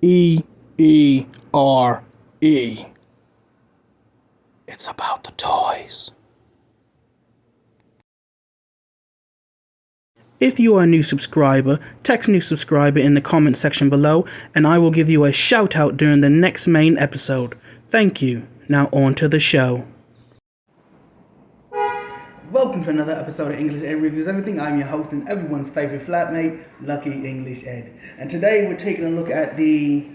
E-E-R-E. It's about the toys. If you are a new subscriber, text new subscriber in the comment section below, and I will give you a shout out during the next main episode. Thank you. Now on to the show. Welcome to another episode of English Ed Reviews Everything. I'm your host and everyone's favorite flatmate, Lucky English Ed. And today we're taking a look at the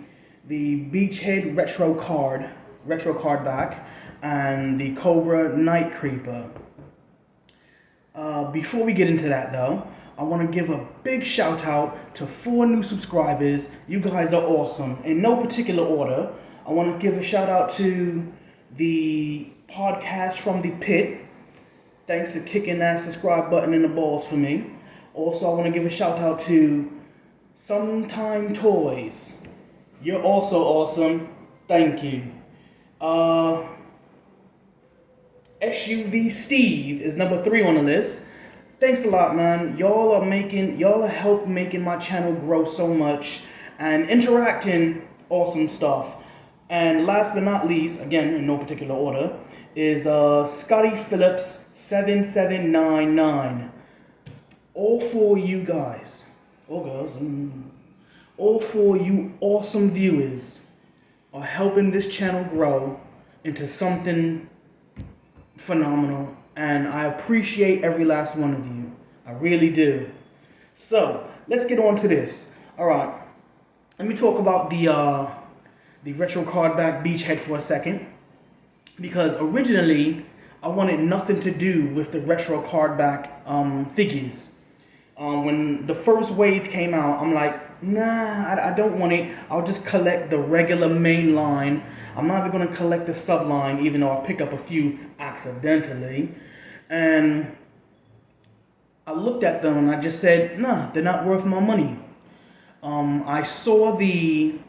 Beachhead retro card back, and the Cobra Night Creeper. Before we get into that though, I want to give a big shout out to 4 new subscribers. You guys are awesome. In no particular order, I want to give a shout out to the podcast from the pit. Thanks for kicking that subscribe button in the balls for me. Also, I want to give a shout out to Sometime Toys. You're also awesome. Thank you. SUV Steve is number 3 on the list. Thanks a lot, man. Y'all are helping making my channel grow so much and interacting awesome stuff. And last but not least, again in no particular order, is Scotty Phillips 7799. All 4 you guys, or girls, all 4 you awesome viewers are helping this channel grow into something phenomenal, and I appreciate every last one of you. I really do. So let's get on to this. All right, let me talk about the retro cardback Beachhead for a second, because originally I wanted nothing to do with the retro cardback figures. When the first wave came out, I'm like, nah, I don't want it. I'll just collect the regular main line. I'm not even going to collect the subline, even though I picked up a few accidentally. And I looked at them and I just said, nah, they're not worth my money. I saw version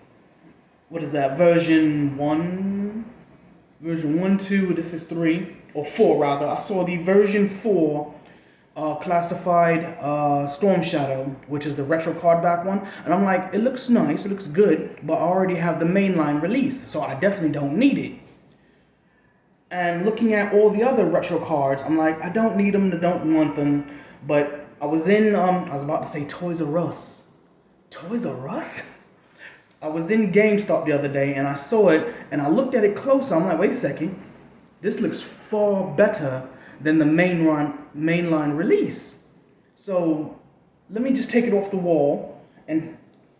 1, 2, this is 3, or 4 rather. I saw the version 4 classified Storm Shadow, which is the retro cardback one, and I'm like, it looks nice, it looks good, but I already have the mainline release, so I definitely don't need it. And looking at all the other retro cards, I'm like, I don't need them, I don't want them. But I was about to say Toys R Us. Toys R Us? I was in GameStop the other day and I saw it and I looked at it closer. I'm like, wait a second, this looks far better than the mainline release. So let me just take it off the wall and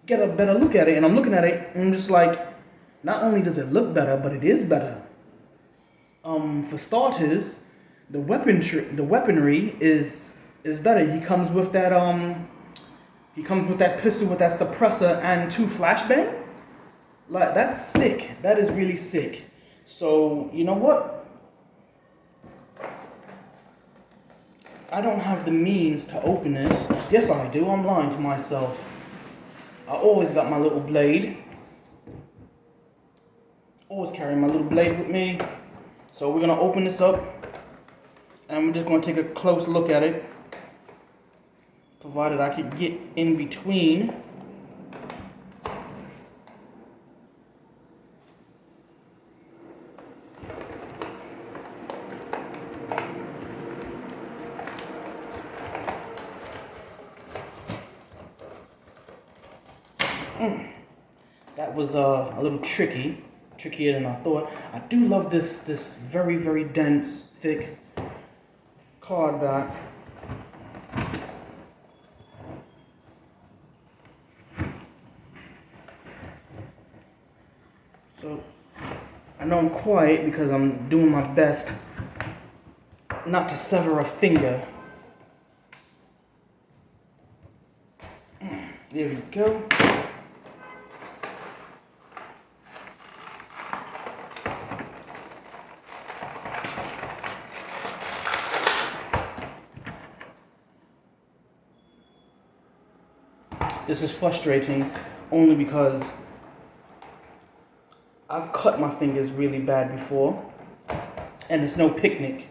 get a better look at it. And I'm looking at it and I'm just like, not only does it look better, but it is better. For starters, the weaponry is better. He comes with that pistol with that suppressor and 2 flashbang. Like, that's sick. That is really sick. So you know what? I don't have the means to open this. Yes, I do. I'm lying to myself. I always got my little blade. Always carry my little blade with me. So we're going to open this up. And we're just going to take a close look at it. Provided I can get in between. That was a little trickier than I thought. I do love this very, very dense, thick card back. So I know I'm quiet because I'm doing my best not to sever a finger. There we go. This is frustrating only because I've cut my fingers really bad before, and it's no picnic.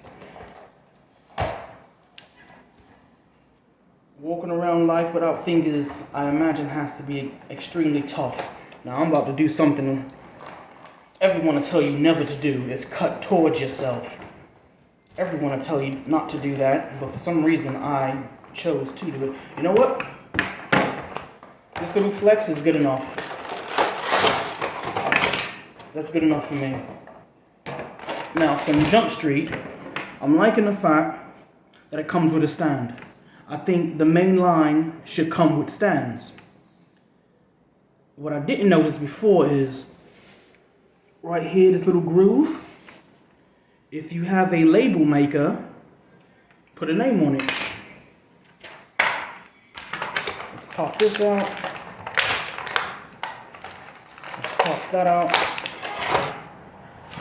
Walking around life without fingers, I imagine, has to be extremely tough. Now I'm about to do something everyone will tell you never to do, is cut towards yourself. Everyone will tell you not to do that, but for some reason I chose to do it. You know what? This little flex is good enough. That's good enough for me. Now from Jump Street, I'm liking the fact that it comes with a stand. I think the main line should come with stands. What I didn't notice before is right here, this little groove. If you have a label maker, put a name on it. Let's pop this out. Let's pop that out.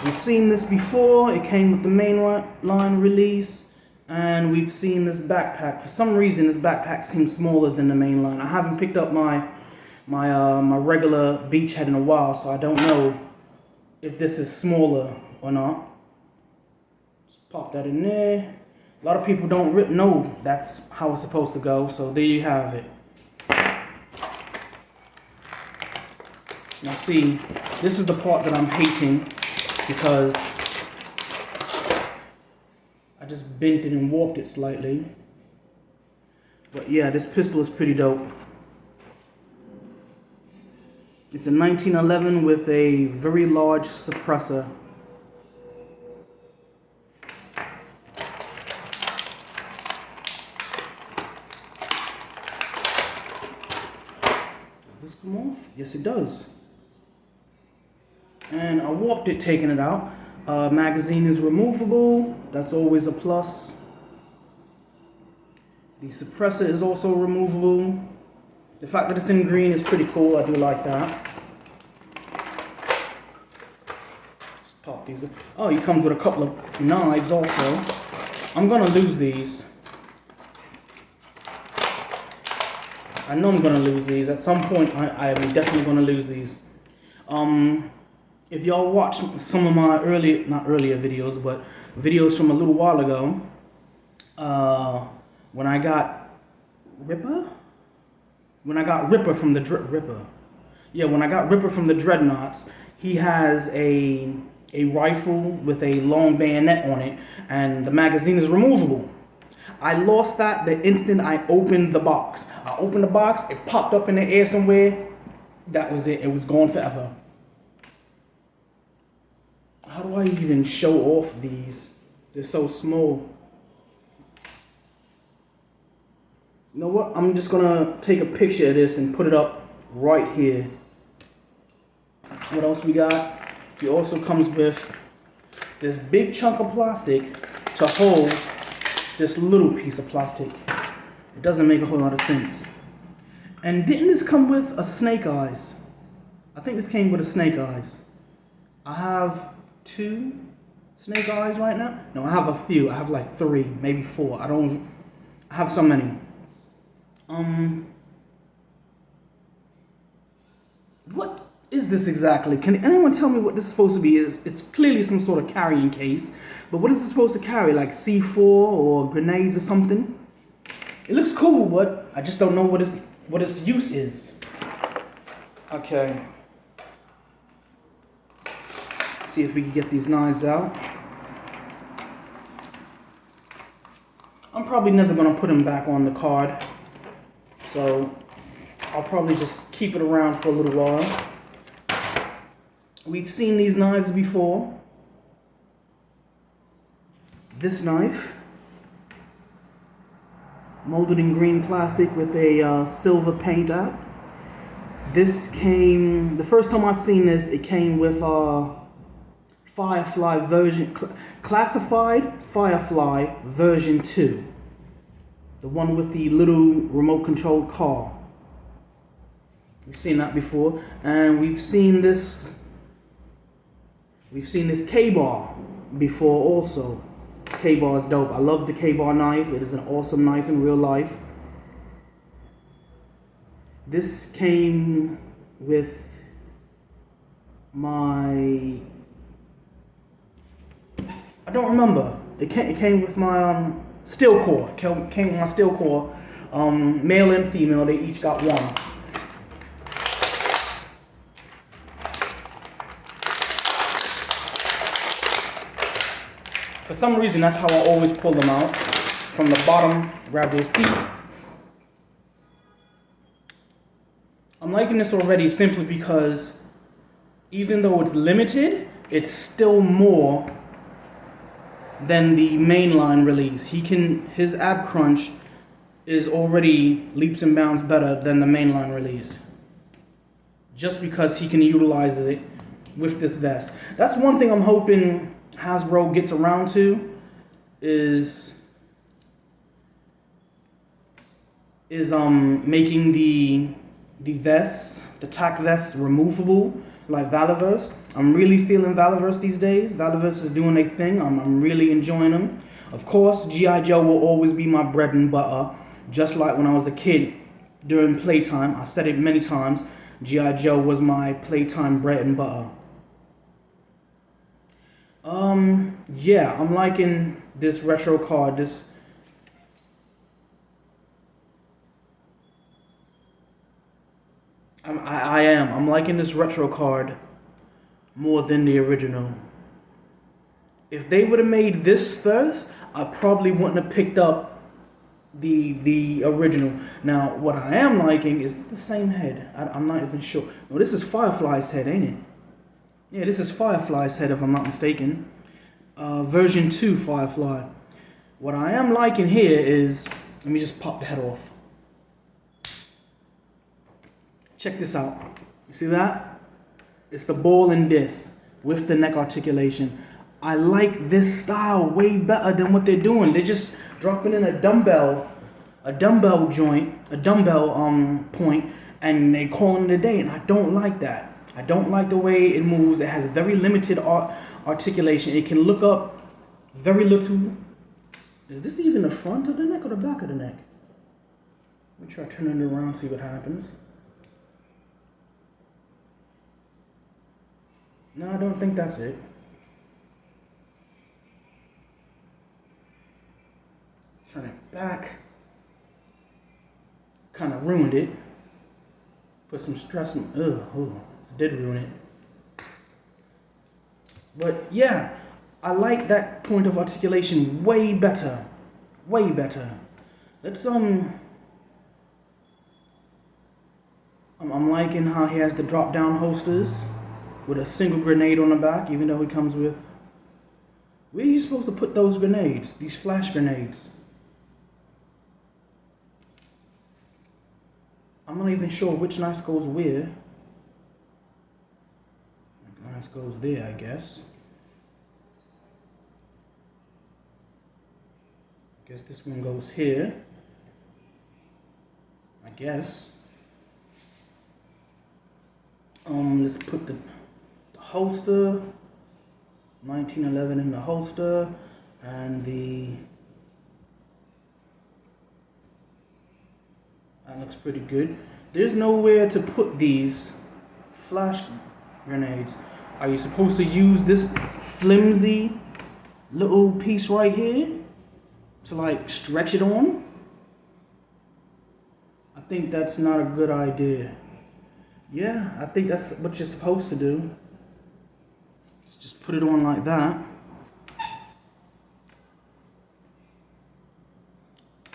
We've seen this before. It came with the main line release. And we've seen this backpack. For some reason, this backpack seems smaller than the main line. I haven't picked up my regular Beachhead in a while, so I don't know if this is smaller or not. Just pop that in there. A lot of people don't know that's how it's supposed to go, so there you have it. Now see, this is the part that I'm hating because I just bent it and warped it slightly. But yeah, this pistol is pretty dope. It's a 1911 with a very large suppressor. Does this come off? Yes, it does. And I warped it taking it out. Magazine is removable. That's always a plus. The suppressor is also removable. The fact that it's in green is pretty cool. I do like that. Let's pop these up. Oh, he comes with a couple of knives also. I'm gonna lose these. I know I'm gonna lose these. At some point, I am definitely gonna lose these. If y'all watch some of my not earlier videos, but videos from a little while ago, when I got Ripper from the Dreadnoughts, he has a rifle with a long bayonet on it, and the magazine is removable. I lost that the instant I opened the box. I opened the box, it popped up in the air somewhere. That was it. It was gone forever. How do I even show off these? They're so small. You know what? I'm just gonna take a picture of this and put it up right here. What else we got? It also comes with this big chunk of plastic to hold this little piece of plastic. It doesn't make a whole lot of sense. And didn't this come with a snake eyes? I think this came with a snake eyes. I have 2 snake eyes right now. No, I have a few. I have like 3, maybe 4. I have so many. What is this exactly? Can anyone tell me what this is supposed to be? It's clearly some sort of carrying case, but what is it supposed to carry? Like C4 or grenades or something? It looks cool, but I just don't know what its use is. Okay. See if we can get these knives out. I'm probably never gonna put them back on the card, so I'll probably just keep it around for a little while. We've seen these knives before. This knife, molded in green plastic with a silver paint out. This came, the first time I've seen this, it came with Firefly version, classified Firefly version 2. The one with the little remote controlled car. We've seen that before. And we've seen this K-bar before also. K-bar is dope. I love the K-bar knife. It is an awesome knife in real life. This came with my, I don't remember. It came with my steel core. Came with my steel core. Male and female, they each got one. For some reason, that's how I always pull them out. From the bottom, grab those feet. I'm liking this already simply because even though it's limited, it's still more than the mainline release. His ab crunch is already leaps and bounds better than the mainline release. Just because he can utilize it with this vest. That's one thing I'm hoping Hasbro gets around to is making the vests, the tack vests, removable like Valaverse. I'm really feeling Valaverse these days. Valaverse is doing their thing. I'm really enjoying them. Of course, G.I. Joe will always be my bread and butter. Just like when I was a kid during playtime, I said it many times, G.I. Joe was my playtime bread and butter. Yeah, I'm liking this retro card. I'm liking this retro card more than the original. If they would have made this first, I probably wouldn't have picked up the original. Now, what I am liking is the same head. I'm not even sure. No, this is Firefly's head, ain't it? Yeah, this is Firefly's head, if I'm not mistaken. Version 2 Firefly. What I am liking here is, let me just pop the head off. Check this out. You see that? It's the ball and disc with the neck articulation. I like this style way better than what they're doing. They're just dropping in a dumbbell joint, a dumbbell point, and they calling it a day. And I don't like that. I don't like the way it moves. It has very limited articulation. It can look up very little. Is this even the front of the neck or the back of the neck? Let me try turning it around, see what happens. No, I don't think that's it. Turn it back. Kind of ruined it. Put some stress on. I did ruin it. But yeah, I like that point of articulation way better. Way better. Let's I'm liking how he has the drop down holsters with a single grenade on the back, even though he comes with... Where are you supposed to put those grenades? These flash grenades? I'm not even sure which knife goes where. The knife goes there, I guess. I guess this one goes here. I guess. Let's put the holster, 1911 in the holster, and that looks pretty good. There's nowhere to put these flash grenades. Are you supposed to use this flimsy little piece right here to like stretch it on? I think that's not a good idea. Yeah, I think that's what you're supposed to do. Let's just put it on like that.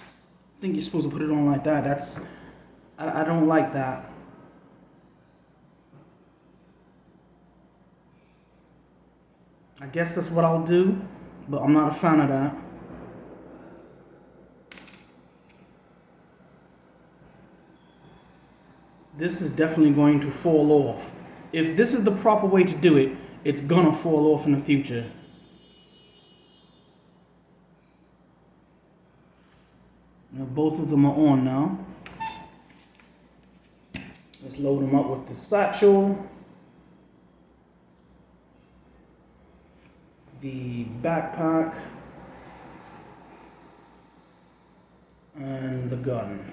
I think you're supposed to put it on like that. I don't like that. I guess that's what I'll do, but I'm not a fan of that. This is definitely going to fall off. If this is the proper way to do it, it's gonna fall off in the future. Now both of them are on now. Let's load them up with the satchel, the backpack, and the gun.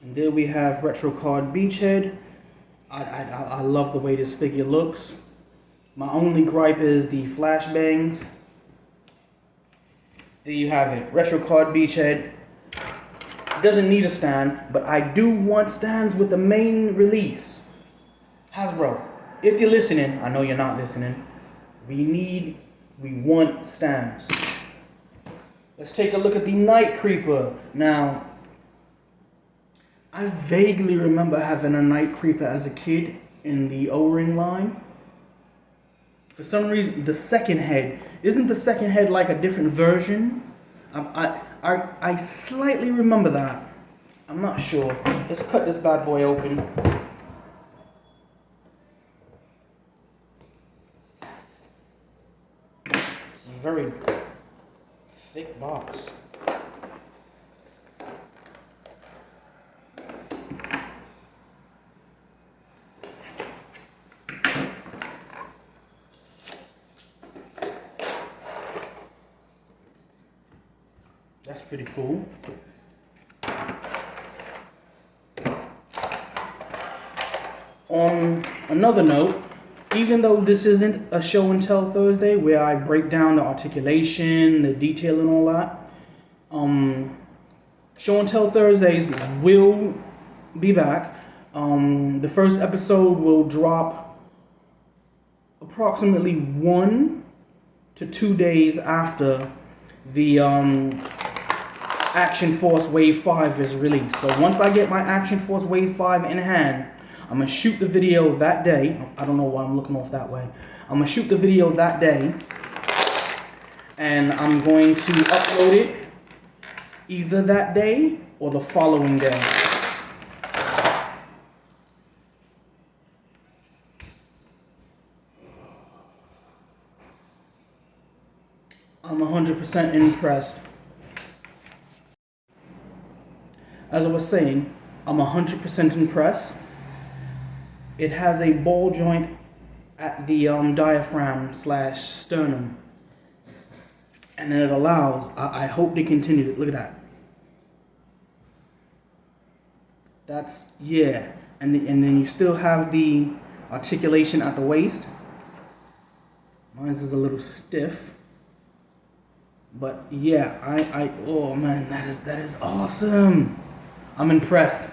And there we have Retro Card Beachhead. I love the way this figure looks. My only gripe is the flashbangs. there you have it. Retro Card Beachhead. It doesn't need a stand, but I do want stands with the main release. Hasbro, if you're listening, I know you're not listening. We want stands. Let's take a look at the Night Creeper. Now, I vaguely remember having a Night Creeper as a kid in the O-ring line. For some reason, the second head, isn't the second head like a different version? I slightly remember that. I'm not sure. Let's cut this bad boy open. It's a very thick box. That's pretty cool. On another note, even though this isn't a show and tell Thursday where I break down the articulation, the detail and all that, show and tell Thursdays will be back. The first episode will drop approximately 1 to 2 days after the Action Force Wave 5 is released. So once I get my Action Force Wave 5 in hand, I'm going to shoot the video that day. I don't know why I'm looking off that way. I'm going to shoot the video that day. And I'm going to upload it either that day or the following day. I'm 100% impressed. As I was saying, I'm 100% impressed. It has a ball joint at the diaphragm / sternum. And then it allows, I hope they continue it. Look at that. That's, yeah. And then you still have the articulation at the waist. Mine is a little stiff. But yeah, oh man, that is awesome. I'm impressed.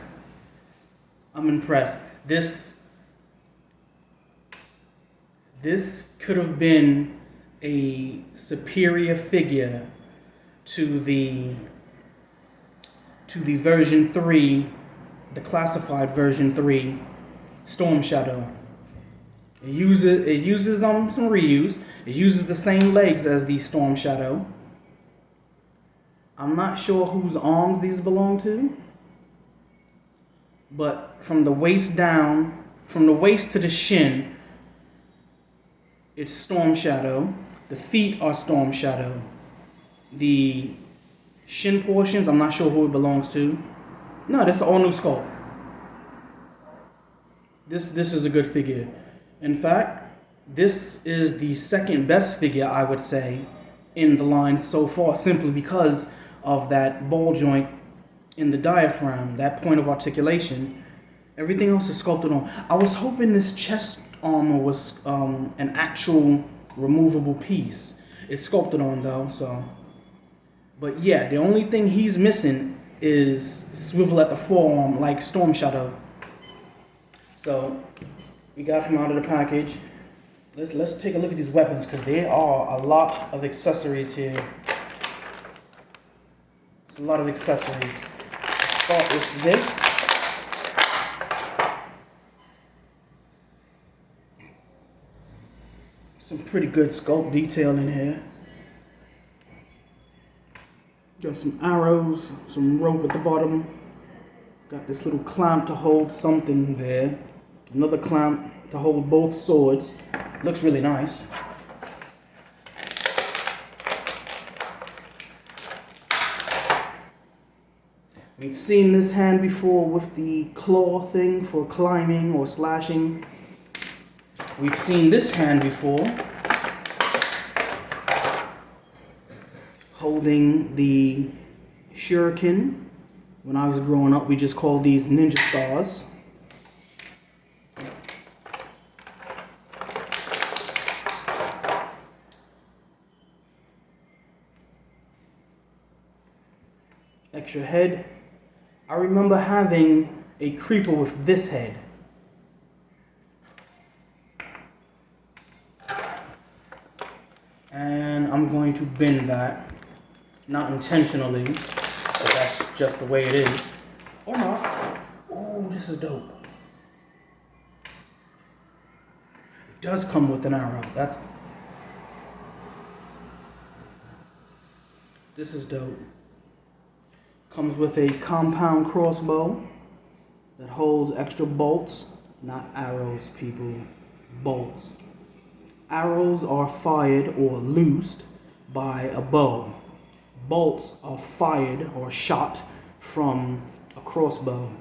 This could have been a superior figure to the version 3, the classified version 3 Storm Shadow. It uses some reuse. It uses the same legs as the Storm Shadow. I'm not sure whose arms these belong to, but from the waist down, from the waist to the shin, it's Storm Shadow. The feet are Storm Shadow. The shin portions, I'm not sure who it belongs to. No, this is all new sculpt. This is a good figure. In fact, this is the second best figure, I would say, in the line so far, simply because of that ball joint in the diaphragm, that point of articulation. Everything else is sculpted on. I was hoping this chest armor was an actual removable piece. It's sculpted on though, so. But yeah, the only thing he's missing is swivel at the forearm like Storm Shadow. So we got him out of the package. Let's take a look at these weapons, because there are a lot of accessories here. It's a lot of accessories. Let's start with this. Some pretty good sculpt detail in here. Got some arrows, some rope at the bottom. Got this little clamp to hold something there. Another clamp to hold both swords. Looks really nice. We've seen this hand before with the claw thing for climbing or slashing. We've seen this hand before holding the shuriken. When I was growing up, we just called these ninja stars. extra head. I remember having a creeper with this head. And I'm going to bend that. Not intentionally, but that's just the way it is. Or not. Oh, this is dope. It does come with an arrow. This is dope. Comes with a compound crossbow that holds extra bolts, not arrows, people. Bolts. Arrows are fired or loosed by a bow. Bolts are fired or shot from a crossbow.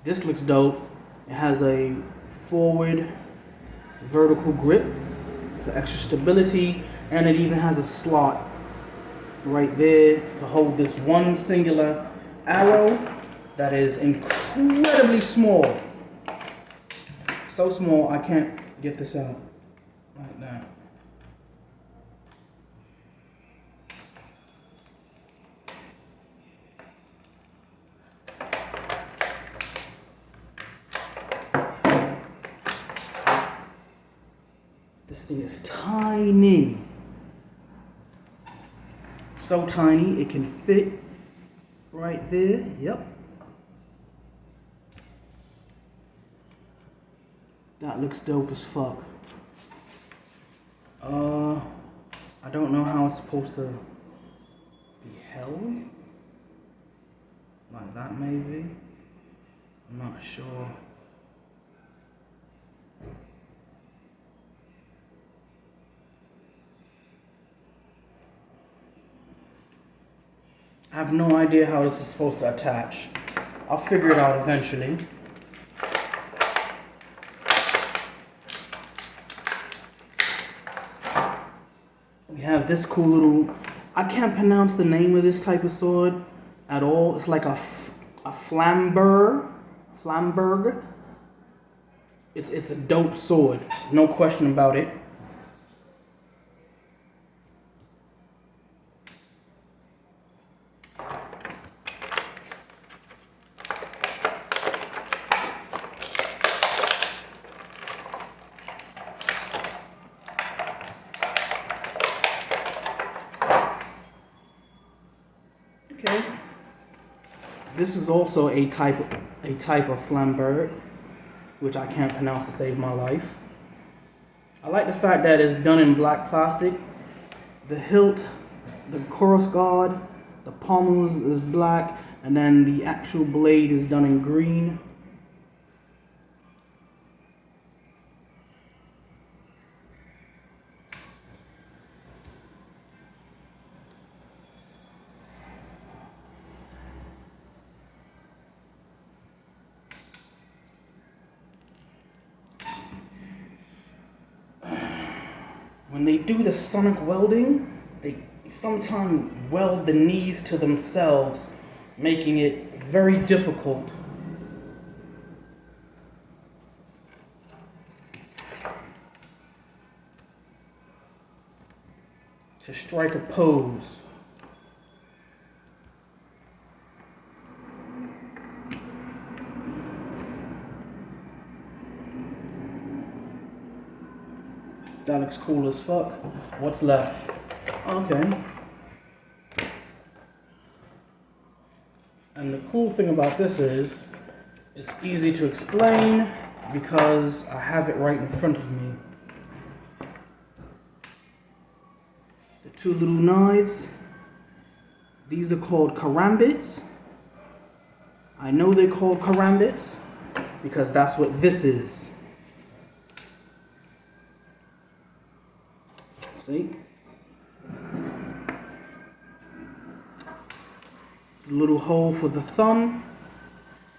This looks dope. It has a forward vertical grip for extra stability, and it even has a slot right there to hold this one singular arrow that is incredibly small. So small I can't get this out like that. This thing is tiny. So tiny it can fit right there. Yep. That looks dope as fuck. I don't know how it's supposed to be held. Like that maybe. I'm not sure. I have no idea how this is supposed to attach. I'll figure it out eventually. We have this cool little, I can't pronounce the name of this type of sword at all. It's like a flamberg. It's a dope sword, no question about it. Okay. This is also a type of flamberg, which I can't pronounce to save my life. I like the fact that it's done in black plastic. The hilt, the cross guard, the pommel is black, and then the actual blade is done in green. When they do the sonic welding, they sometimes weld the knees to themselves, making it very difficult to strike a pose. That looks cool as fuck. What's left? Okay. And the cool thing about this is, it's easy to explain because I have it right in front of me. The two little knives, these are called karambits. I know they're called karambits because that's what this is. See? The little hole for the thumb,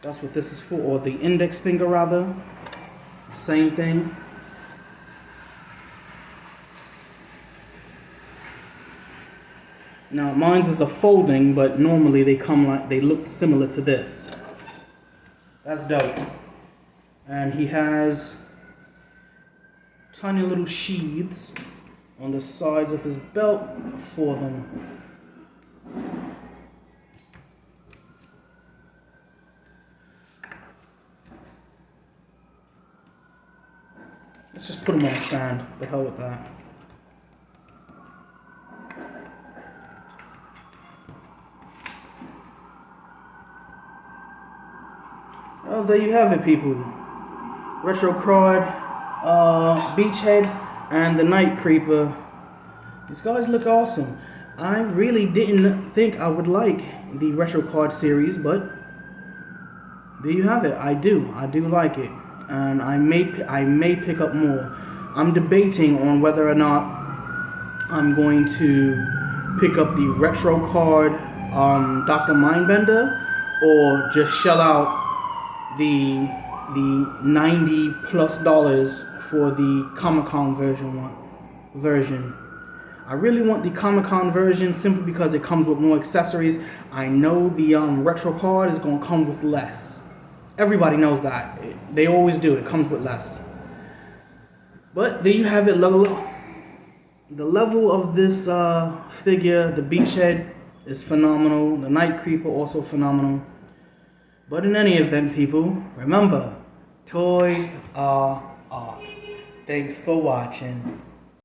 that's what this is for, or the index finger rather. Same thing. Now mine's is a folding, but normally they look similar to this. That's dope. And he has tiny little sheaths on the sides of his belt for them. Let's just put them on a stand. The hell with that. Well, there you have it, people. Retro Card, Beachhead, and the Night Creeper. These guys look awesome. I really didn't think I would like the Retro Card series, but there you have it. I do like it, and I may pick up more. I'm debating on whether or not I'm going to pick up the Retro Card Dr. Mindbender, or just shell out the $90+ for the Comic-Con version. I really want the Comic-Con version simply because it comes with more accessories. I know the Retro Card is going to come with less. Everybody knows that. They always do. It comes with less. But there you have it. The level of this figure, the Beachhead, is phenomenal. The Night Creeper also phenomenal. But in any event, people, remember, toys are art. Thanks for watching.